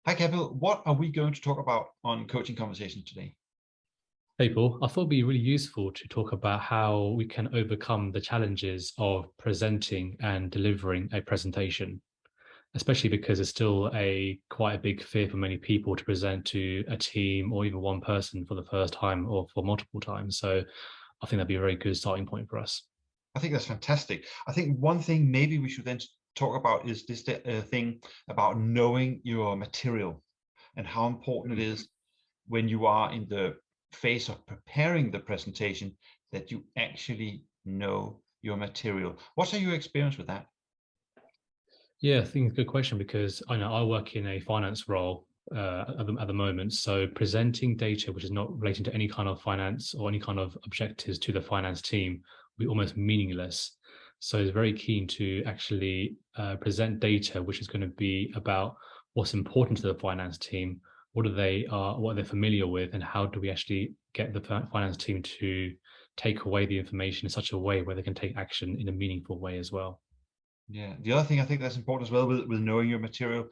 Hi, Kapil. What are we going to talk about on Coaching Conversations today? Hey, Paul. I thought it'd be really useful to talk about how we can overcome the challenges of presenting and delivering a presentation, especially because it's still a quite a big fear for many people to present to a team or even one person for the first time or for multiple times. So I think that'd be a very good starting point for us. I think that's fantastic. I think one thing maybe we should then talk about is this thing about knowing your material and how important it is when you are in the phase of preparing the presentation that you actually know your material. What's your experience with that? Yeah, I think it's a good question because I know I work in a finance role at the moment. So presenting data which is not relating to any kind of finance or any kind of objectives to the finance team will be almost meaningless. So it's very keen to actually present data which is going to be about what's important to the finance team, what they're familiar with, and how do we actually get the finance team to take away the information in such a way where they can take action in a meaningful way as well. Yeah. The other thing I think that's important as well with knowing your material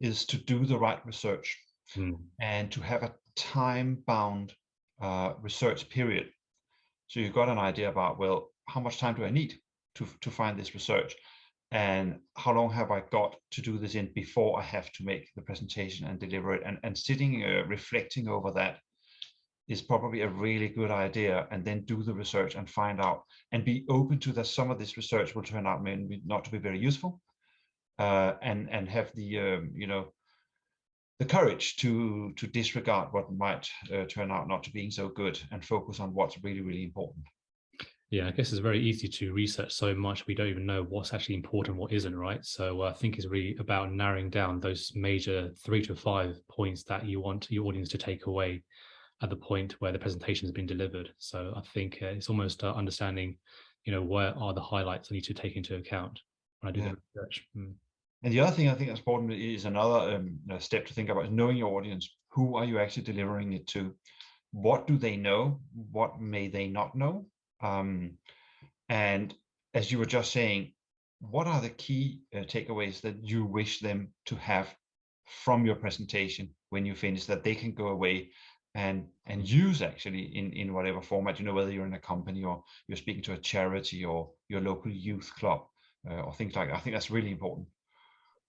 is to do the right research Mm. and to have a time-bound research period. So you've got an idea about, well, how much time do I need to find this research? And how long have I got to do this in before I have to make the presentation and deliver it? And sitting, reflecting over that is probably a really good idea. And then do the research and find out and be open to that some of this research will turn out maybe not to be very useful. And have the the courage to disregard what might turn out not to being so good and focus on what's really important. Yeah, I guess it's very easy to research so much we don't even know what's actually important, what isn't, right? So I think it's really about narrowing down those major 3 to 5 points that you want your audience to take away at the point where the presentation has been delivered. So I think it's almost understanding, where are the highlights I need to take into account when I do Yeah. the research. Mm. And the other thing I think that's important is another step to think about is knowing your audience. Who are you actually delivering it to? What do they know? What may they not know? Um, and as you were just saying, what are the key takeaways that you wish them to have from your presentation when you finish that they can go away and use actually in whatever format, whether you're in a company or you're speaking to a charity or your local youth club or things like that. I think that's really important.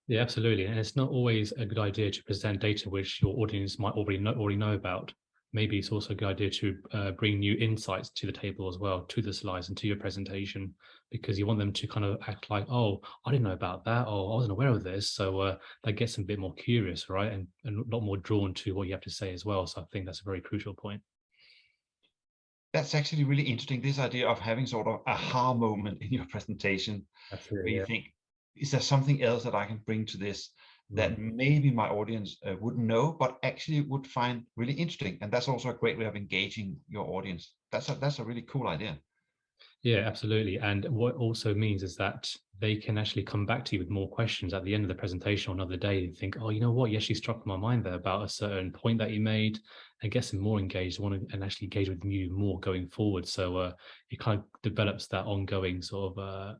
Yeah, absolutely. And it's not always a good idea to present data which your audience might already know about. Maybe it's also a good idea to bring new insights to the table as well, to the slides and to your presentation, because you want them to kind of act like, oh, I didn't know about that, or I wasn't aware of this. So that gets them a bit more curious, right? And a lot more drawn to what you have to say as well. So I think that's a very crucial point. That's actually really interesting. This idea of having sort of aha moment in your presentation where Absolutely, you yeah. think, is there something else that I can bring to this Mm. that maybe my audience wouldn't know, but actually would find really interesting? And that's also a great way of engaging your audience. That's a really cool idea. Yeah, absolutely. And what also means is that they can actually come back to you with more questions at the end of the presentation or another day and think, oh, you know what? You actually struck my mind there about a certain point that you made and get them more engaged, want to and actually engage with you more going forward. So it kind of develops that ongoing sort of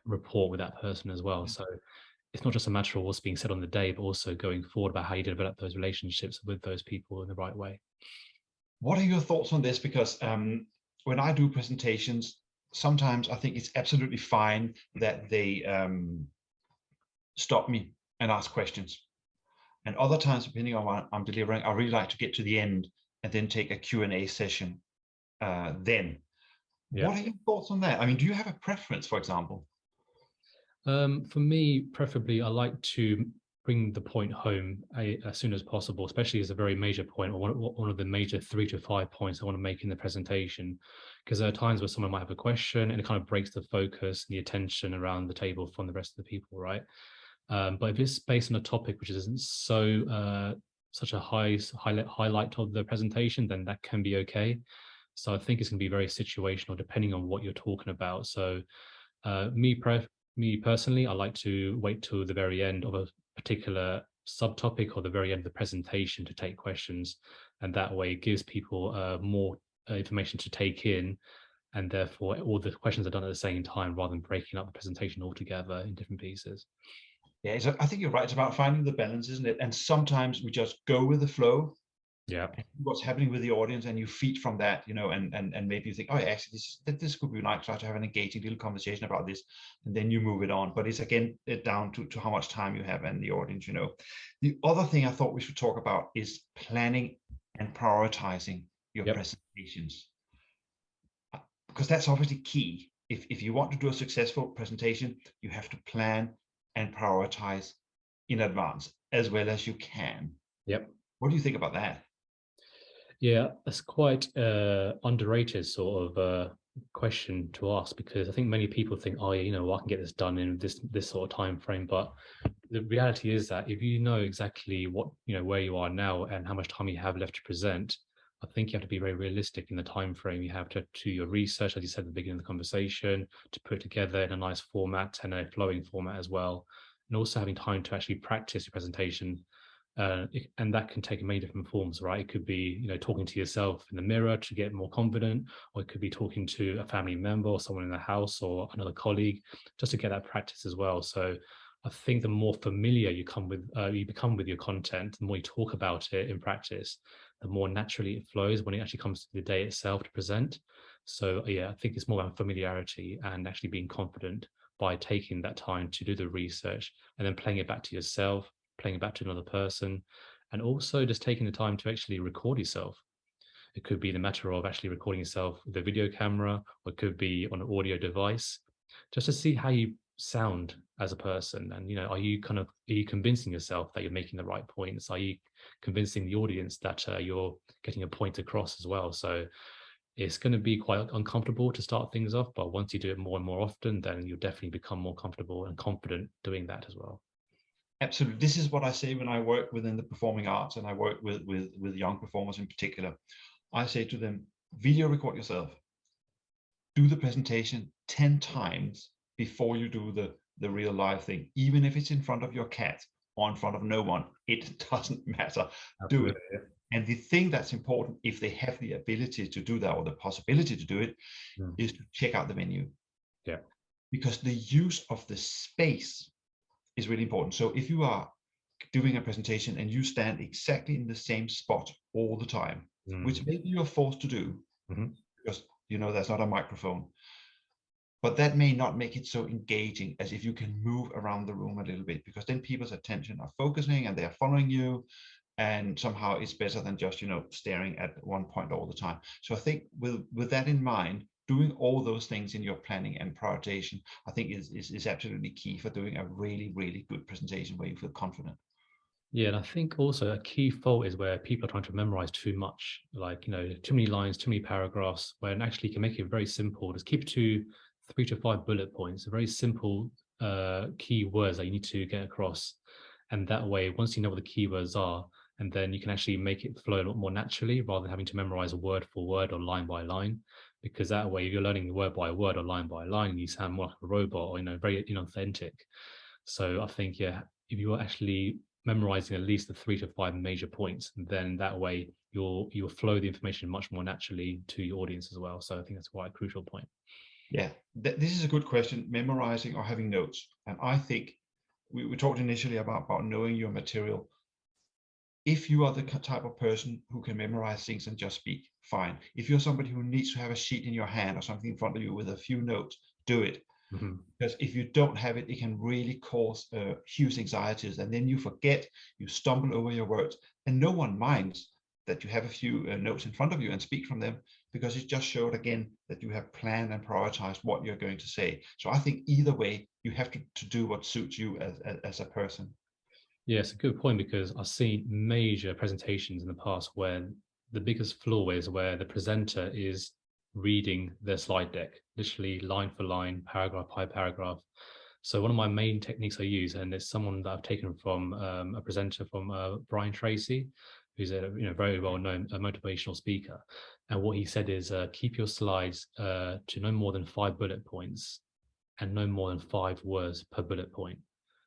rapport with that person as well. Yeah. So it's not just a matter of what's being said on the day, but also going forward about how you develop those relationships with those people in the right way. What are your thoughts on this? Because when I do presentations, sometimes I think it's absolutely fine that they stop me and ask questions. And other times, depending on what I'm delivering, I really like to get to the end and then take a Q&A session then. Yeah. What are your thoughts on that? I mean, do you have a preference, for example? For me, preferably, I like to bring the point home as soon as possible, especially as a very major point or one of the major 3 to 5 points I want to make in the presentation. Because there are times where someone might have a question and it kind of breaks the focus and the attention around the table from the rest of the people, right? But if it's based on a topic which isn't such a highlight of the presentation, then that can be okay. So I think it's going to be very situational depending on what you're talking about. So uh, me, me personally, I like to wait till the very end of a particular subtopic or the very end of the presentation to take questions, and that way it gives people more information to take in, and therefore all the questions are done at the same time rather than breaking up the presentation altogether in different pieces. Yeah, I think you're right. It's about finding the balance, isn't it? And sometimes we just go with the flow, Yeah. what's happening with the audience, and you feed from that, and maybe you think, oh, actually, this could be nice to have an engaging little conversation about this, and then you move it on. But it's again down to how much time you have and the audience. The other thing I thought we should talk about is planning and prioritizing your Yep. presentations, because that's obviously key. If you want to do a successful presentation, you have to plan and prioritize in advance as well as you can. Yep. What do you think about that? Yeah, that's quite underrated sort of question to ask, because I think many people think, oh yeah, I can get this done in this sort of time frame. But the reality is that if you know exactly what where you are now and how much time you have left to present, I think you have to be very realistic in the time frame. You have to do your research, as you said at the beginning of the conversation, to put it together in a nice format and a flowing format as well, and also having time to actually practice your presentation. And that can take many different forms, right? It could be, talking to yourself in the mirror to get more confident, or it could be talking to a family member or someone in the house or another colleague, just to get that practice as well. So I think the more familiar you become with your content, the more you talk about it in practice, the more naturally it flows when it actually comes to the day itself to present. So yeah, I think it's more about familiarity and actually being confident by taking that time to do the research and then playing it back to yourself, playing it back to another person, and also just taking the time to actually record yourself. It could be the matter of actually recording yourself with a video camera, or it could be on an audio device, just to see how you sound as a person. And are you convincing yourself that you're making the right points? Are you convincing the audience that you're getting a point across as well? So it's going to be quite uncomfortable to start things off, but once you do it more and more often, then you'll definitely become more comfortable and confident doing that as well. Absolutely. This is what I say when I work within the performing arts and I work with young performers in particular. I say to them, video record yourself, do the presentation 10 times before you do the real live thing, even if it's in front of your cat or in front of no one, it doesn't matter. Do it. Absolutely. And the thing that's important, if they have the ability to do that or the possibility to do it, Mm. is to check out the venue, Yeah. because the use of the space is really important. So if you are doing a presentation and you stand exactly in the same spot all the time, Mm. which maybe you're forced to do Mhm. because there's not a microphone, but that may not make it so engaging as if you can move around the room a little bit, because then people's attention are focusing and they are following you, and somehow it's better than just staring at one point all the time. So I think with that in mind, doing all those things in your planning and prioritization, I think is absolutely key for doing a really, really good presentation where you feel confident. Yeah, and I think also a key fault is where people are trying to memorize too much, like, too many lines, too many paragraphs, when actually you can make it very simple. Just keep it to 3 to 5 bullet points, very simple key words that you need to get across. And that way, once you know what the keywords are, and then you can actually make it flow a lot more naturally rather than having to memorize a word for word or line by line. Because that way, if you're learning word by word or line by line, you sound more like a robot or, very inauthentic. So I think, yeah, if you're actually memorizing at least the 3 to 5 major points, then that way you'll flow the information much more naturally to your audience as well. So I think that's quite a crucial point. Yeah, this is a good question, memorizing or having notes. And I think we talked initially about knowing your material. If you are the type of person who can memorize things and just speak, fine. If you're somebody who needs to have a sheet in your hand or something in front of you with a few notes, do it. Mhm. Because if you don't have it, it can really cause huge anxieties, and then you forget, you stumble over your words, and no one minds that you have a few notes in front of you and speak from them, because it just showed again that you have planned and prioritized what you're going to say. So I think either way, you have to do what suits you as a person. Yeah, it's a good point, because I've seen major presentations in the past where the biggest flaw is where the presenter is reading their slide deck, literally line for line, paragraph by paragraph. So one of my main techniques I use, and it's someone that I've taken from a presenter from Brian Tracy, who's a very well known motivational speaker. And what he said is keep your slides to no more than 5 bullet points and no more than 5 words per bullet point.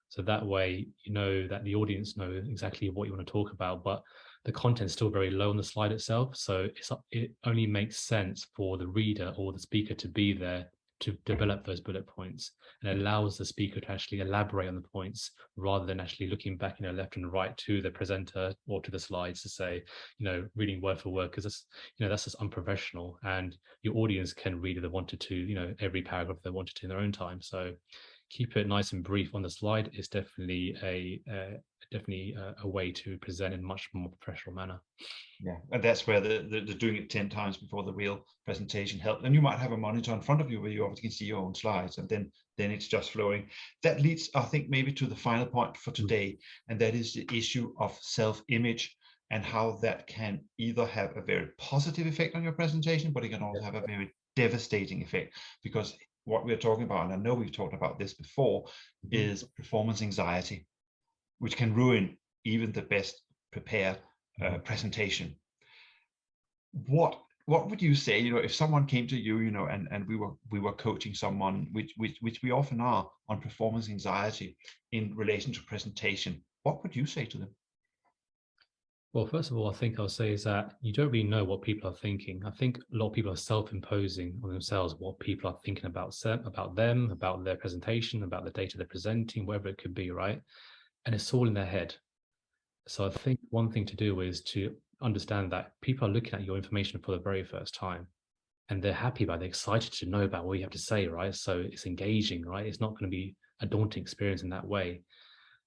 So that way, that the audience know exactly what you want to talk about, but the content's still very low on the slide itself. So it only makes sense for the reader or the speaker to be there to develop those bullet points, and allows the speaker to actually elaborate on the points rather than actually looking back, left and right to the presenter or to the slides to say, reading word for word, because that's just unprofessional, and your audience can read if they wanted to, every paragraph they wanted to in their own time. So keep it nice and brief on the slide is definitely a way to present in a much more professional manner. Yeah, and that's where the doing it 10 times before the real presentation helps. And you might have a monitor in front of you where you obviously can see your own slides, and then it's just flowing. That leads, I think, maybe to the final point for today, and that is the issue of self-image and how that can either have a very positive effect on your presentation, but it can also have a very devastating effect, because what we're talking about, and I know we've talked about this before, is performance anxiety, which can ruin even the best prepared presentation. What would you say, if someone came to you, and we were coaching someone, which we often are, on performance anxiety in relation to presentation, what would you say to them? Well, first of all, I think I'll say is that you don't really know what people are thinking. I think a lot of people are self-imposing on themselves what people are thinking about them, about their presentation, about the data they're presenting, whatever it could be, right? And it's all in their head. So I think one thing to do is to understand that people are looking at your information for the very first time, and they're happy about it, they're excited to know about what you have to say, right? So it's engaging, right? It's not going to be a daunting experience in that way.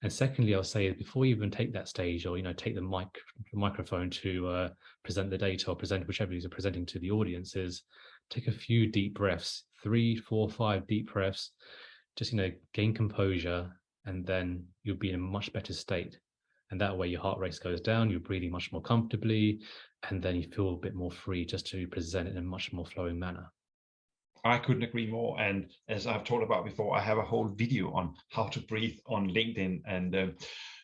And secondly, I'll say before you even take that stage, or take the microphone to present the data or present whichever you're presenting to the audience, is take a few deep breaths, 3, 4, 5 deep breaths, just gain composure, and then you'll be in a much better state. And that way your heart rate goes down, you're breathing much more comfortably, and then you feel a bit more free just to present it in a much more flowing manner. I couldn't agree more. And as I've talked about before, I have a whole video on how to breathe on LinkedIn. And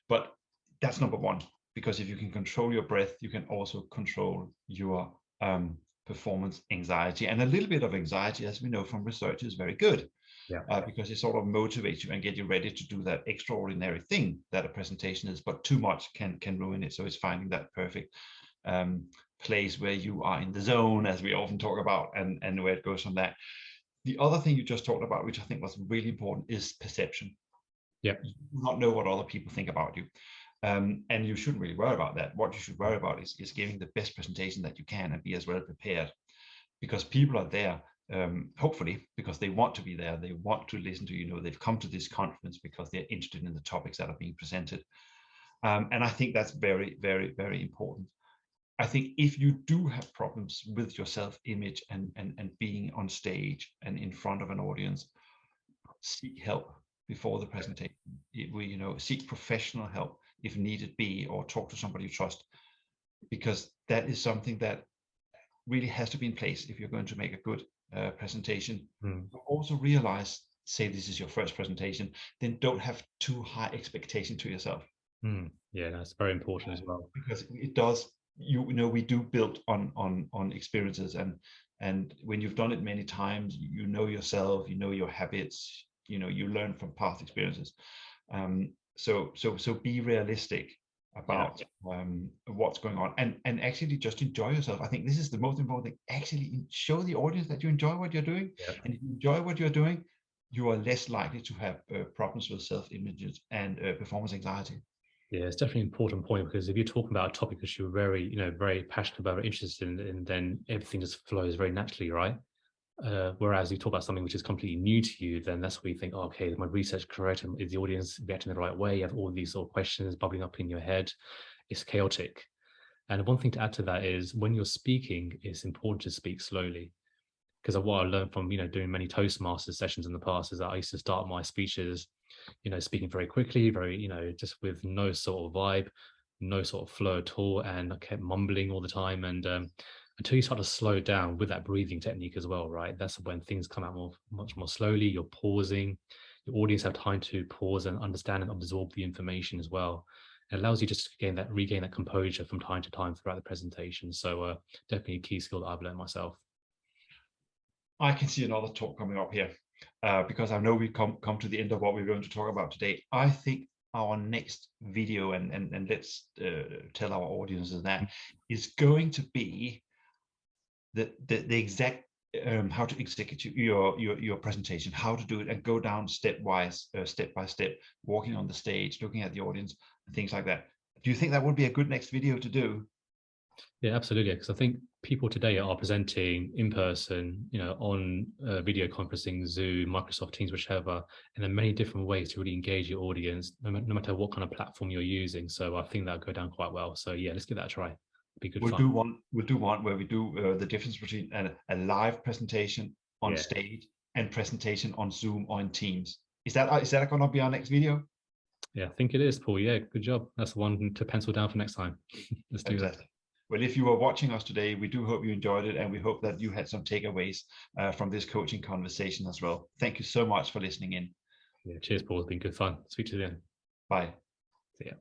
but that's number one, because if you can control your breath, you can also control your performance anxiety. And a little bit of anxiety, as we know from research, is very good. Because it sort of motivates you and get you ready to do that extraordinary thing that a presentation is. But too much can ruin it. So it's finding that perfect place where you are in the zone, as we often talk about, and where it goes from that. The other thing you just talked about, which I think was really important, is perception. Yeah. You do not know what other people think about you. And you shouldn't really worry about that. What you should worry about is giving the best presentation that you can and be as well prepared, because people are there, hopefully because they want to be there. They want to listen to, they've come to this conference because they're interested in the topics that are being presented. And I think that's very, very, very important. I think if you do have problems with your self-image and being on stage and in front of an audience, seek help before the presentation. Seek professional help if needed be, or talk to somebody you trust, because that is something that really has to be in place if you're going to make a good presentation. Also realize, say this is your first presentation, then don't have too high expectation to yourself. Yeah, that's very important as well, because it does. We do build on experiences, and when you've done it many times, you know yourself, you know your habits, you learn from past experiences. So be realistic about what's going on, and actually just enjoy yourself. I think this is the most important thing. Actually show the audience that you enjoy what you're doing. And if you enjoy what you're doing, you are less likely to have problems with self-images and performance anxiety. Yeah, it's definitely an important point, because if you're talking about a topic that you're very, very passionate about, very interested in, and then everything just flows very naturally, right? Whereas you talk about something which is completely new to you, then that's where you think, oh, okay, is my research correct? Is the audience reacting the right way? You have all these sort of questions bubbling up in your head. It's chaotic. And one thing to add to that is, when you're speaking, it's important to speak slowly. Because what I learned from, doing many Toastmasters sessions in the past is that I used to start my speeches, speaking very quickly, very, just with no sort of vibe, no sort of flow at all. And I kept mumbling all the time. And until you start to slow down with that breathing technique as well, right? That's when things come out much more slowly. You're pausing. Your audience have time to pause and understand and absorb the information as well. It allows you just to regain that composure from time to time throughout the presentation. So definitely a key skill that I've learned myself. I can see another talk coming up here, because I know we've come to the end of what we're going to talk about today. I think our next video, and let's tell our audiences that, is going to be the exact how to execute your presentation, how to do it, and go down step by step, walking on the stage, looking at the audience, and things like that. Do you think that would be a good next video to do? Yeah, absolutely. Because I think people today are presenting in person, on video conferencing, Zoom, Microsoft Teams, whichever, and there are many different ways to really engage your audience, no matter what kind of platform you're using. So I think that'll go down quite well. So yeah, let's give that a try. It'll be good We'll fun. do one where we do the difference between a live presentation on Yeah. stage and presentation on Zoom or in Teams. Is that going to be our next video? Yeah, I think it is, Paul. Yeah, good job. That's the one to pencil down for next time. Let's do that. Fantastic. Well, if you were watching us today, we do hope you enjoyed it, and we hope that you had some takeaways from this coaching conversation as well. Thank you so much for listening in. Yeah, cheers, Paul. It's been good fun. Speak to you then. Bye. See ya.